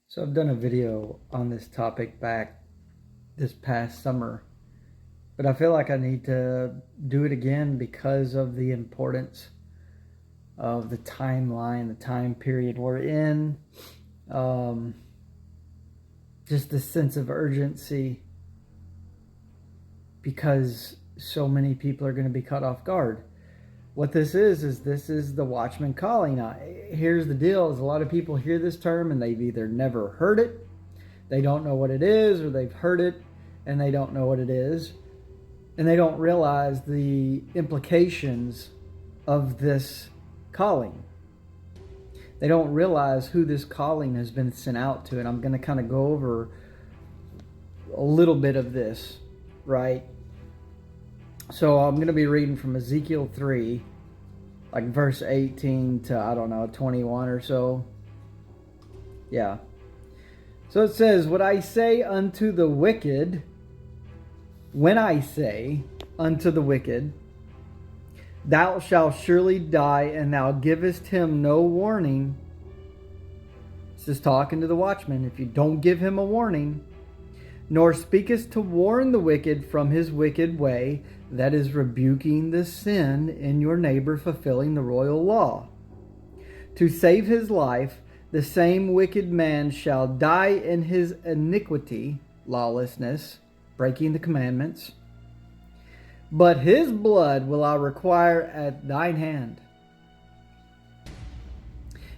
So I've done a video on this topic back this past summer, but I feel like I need to do it again because of the importance of the timeline, the time period we're in, um, just the sense of urgency because so many people are going to be caught off guard. What this is this is the watchman calling. Here's the deal: is a lot of people hear this term and they've either never heard it, they don't know what it is, or they've heard it and they don't know what it is, and they don't realize the implications of this calling. They don't realize who this calling has been sent out to, and I'm going to kind of go over a little bit of this, right? So I'm going to be reading from Ezekiel 3, like verse 18 to, 21 or so. Yeah. So it says, when I say unto the wicked, thou shalt surely die, and thou givest him no warning. This is talking to the watchman. If you don't give him a warning, nor speakest to warn the wicked from his wicked way, that is rebuking the sin in your neighbor, fulfilling the royal law, to save his life, the same wicked man shall die in his iniquity, lawlessness, breaking the commandments. But his blood will I require at thine hand.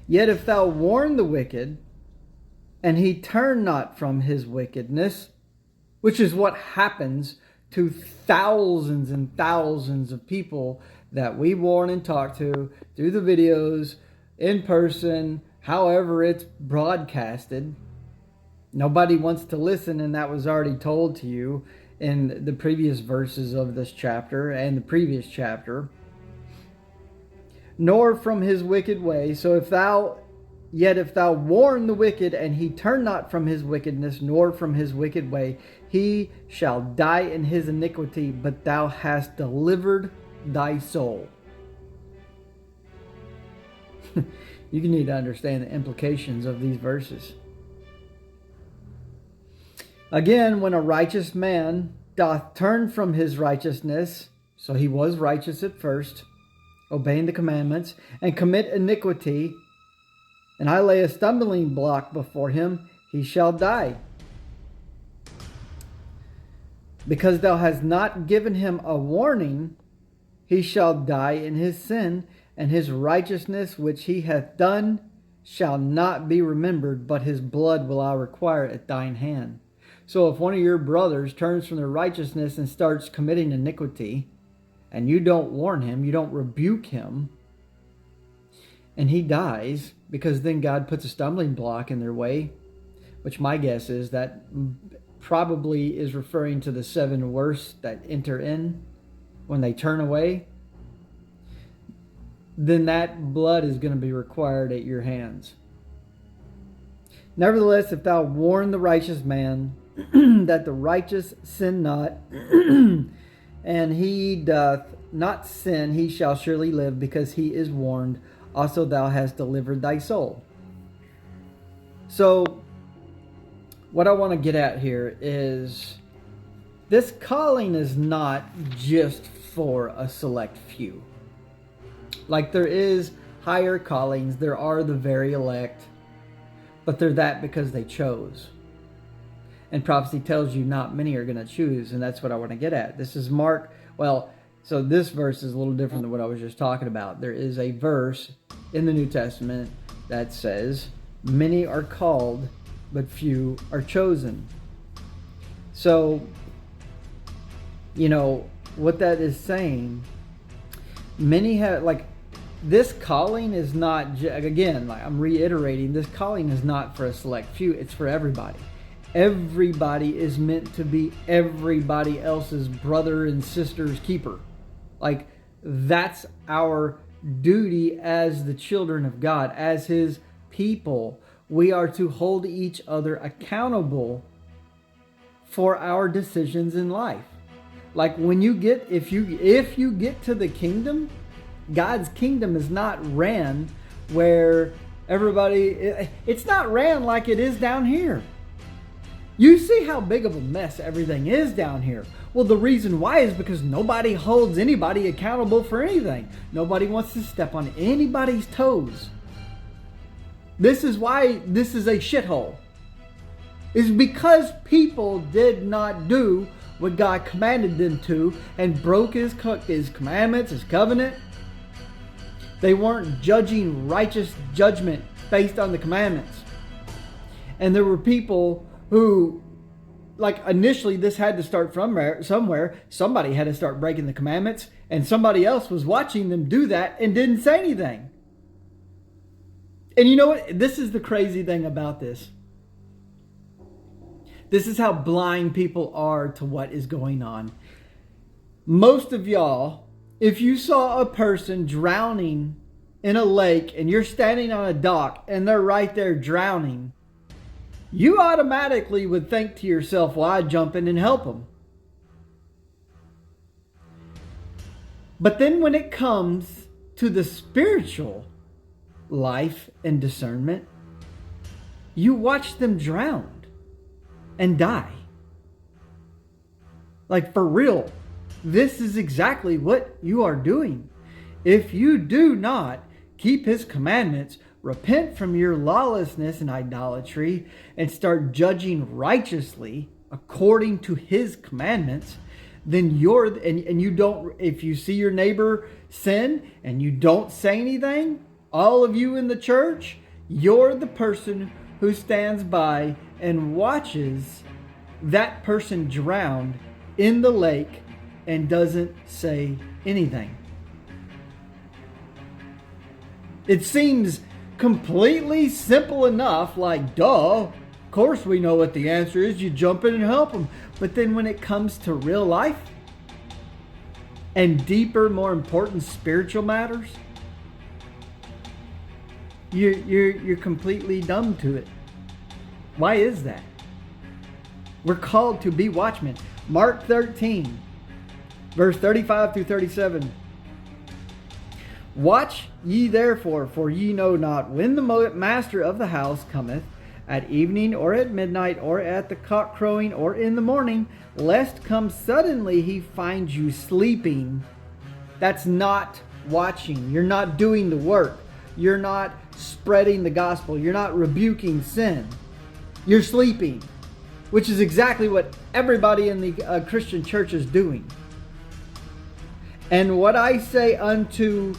Yet if thou warn the wicked, and he turn not from his wickedness, which is what happens to thousands and thousands of people that we warn and talk to through the videos, in person, however it's broadcasted. Nobody wants to listen, and that was already told to you in the previous verses of this chapter and the previous chapter. Nor from his wicked way. So if thou warn the wicked, and he turn not from his wickedness, nor from his wicked way, he shall die in his iniquity, but thou hast delivered thy soul. You need to understand the implications of these verses. Again, when a righteous man doth turn from his righteousness, so he was righteous at first, obeying the commandments, and commit iniquity, and I lay a stumbling block before him, he shall die. Because thou hast not given him a warning, he shall die in his sin, and his righteousness which he hath done shall not be remembered, but his blood will I require at thine hand. So if one of your brothers turns from their righteousness and starts committing iniquity, and you don't warn him, you don't rebuke him, and he dies, because then God puts a stumbling block in their way, which my guess is that probably is referring to the 7 worst that enter in when they turn away, then that blood is going to be required at your hands. Nevertheless, if thou warn the righteous man that the righteous sin not, and he doth not sin, he shall surely live, because he is warned. Also thou hast delivered thy soul. So what I want to get at here is this calling is not just for a select few. Like there is higher callings, there are the very elect, but they're that because they chose. And prophecy tells you not many are going to choose, and that's what I want to get at. This is Mark. So this verse is a little different than what I was just talking about. There is a verse in the New Testament that says, many are called, but few are chosen. So, what that is saying, many have, this calling is not, again, I'm reiterating, this calling is not for a select few, it's for everybody. Everybody is meant to be everybody else's brother and sister's keeper. That's our duty as the children of God, as his people. We are to hold each other accountable for our decisions in life. If you get to the kingdom, God's kingdom is not ran where Everybody, it's not ran like it is down here. You see how big of a mess everything is down here. Well, the reason why is because nobody holds anybody accountable for anything. Nobody wants to step on anybody's toes. This is why this is a shithole. It's because people did not do what God commanded them to and broke his commandments, his covenant. They weren't judging righteous judgment based on the commandments. And there were people who, like, initially this had to start from somewhere. Somebody had to start breaking the commandments, and somebody else was watching them do that and didn't say anything. And you know what? This is the crazy thing about this. This is how blind people are to what is going on. Most of y'all, if you saw a person drowning in a lake and you're standing on a dock and they're right there drowning, you automatically would think to yourself, well, I'd jump in and help them. But then when it comes to the spiritual life and discernment, you watch them drown and die. Like, for real. This is exactly what you are doing. If you do not keep his commandments, repent from your lawlessness and idolatry, and start judging righteously according to his commandments, then and you don't, if you see your neighbor sin and you don't say anything, all of you in the church, you're the person who stands by and watches that person drowned in the lake and doesn't say anything. It seems completely simple enough, like, duh, of course we know what the answer is. You jump in and help them. But then when it comes to real life and deeper, more important spiritual matters, you're completely dumb to it. Why is that? We're called to be watchmen. Mark 13, verse 35 through 37. Watch ye therefore, for ye know not when the master of the house cometh, at evening or at midnight or at the cock crowing or in the morning, lest come suddenly he find you sleeping. That's not watching. You're not doing the work. You're not spreading the gospel. You're not rebuking sin. You're sleeping, which is exactly what everybody in the Christian church is doing. And what I say unto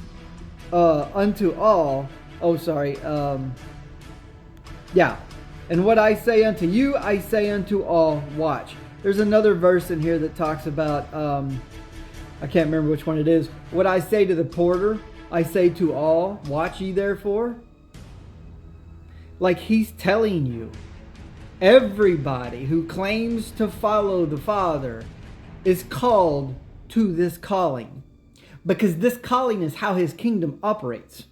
all, and what I say unto you, I say unto all, watch. There's another verse in here that talks about, I can't remember which one it is. What I say to the porter, I say to all, watch ye therefore. Like, he's telling you, everybody who claims to follow the Father is called to this calling. Because this calling is how his kingdom operates.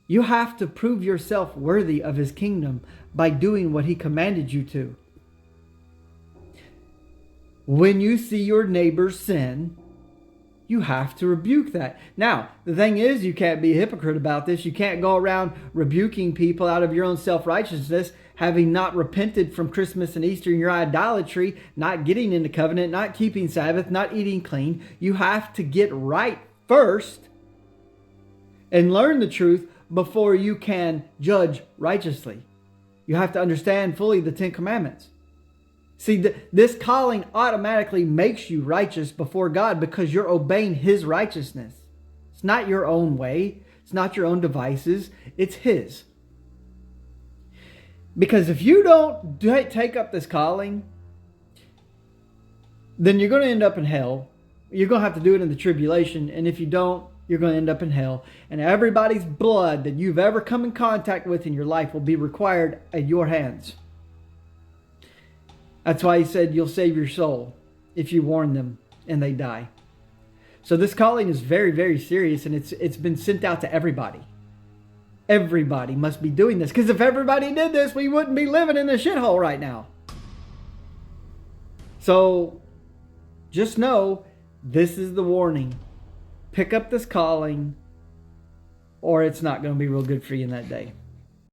You have to prove yourself worthy of his kingdom by doing what he commanded you to. When you see your neighbor sin, you have to rebuke that. Now, the thing is, you can't be a hypocrite about this. You can't go around rebuking people out of your own self-righteousness, having not repented from Christmas and Easter and your idolatry, not getting into covenant, not keeping Sabbath, not eating clean. You have to get right first and learn the truth before you can judge righteously. You have to understand fully the Ten Commandments. See, this calling automatically makes you righteous before God because you're obeying his righteousness. It's not your own way. It's not your own devices. It's his. Because if you don't take up this calling, then you're going to end up in hell. You're going to have to do it in the tribulation. And if you don't, you're going to end up in hell. And everybody's blood that you've ever come in contact with in your life will be required at your hands. That's why he said you'll save your soul if you warn them and they die. So this calling is very, very serious, and it's been sent out to everybody. Everybody must be doing this, because if everybody did this, we wouldn't be living in this shithole right now. So just know this is the warning. Pick up this calling or it's not going to be real good for you in that day.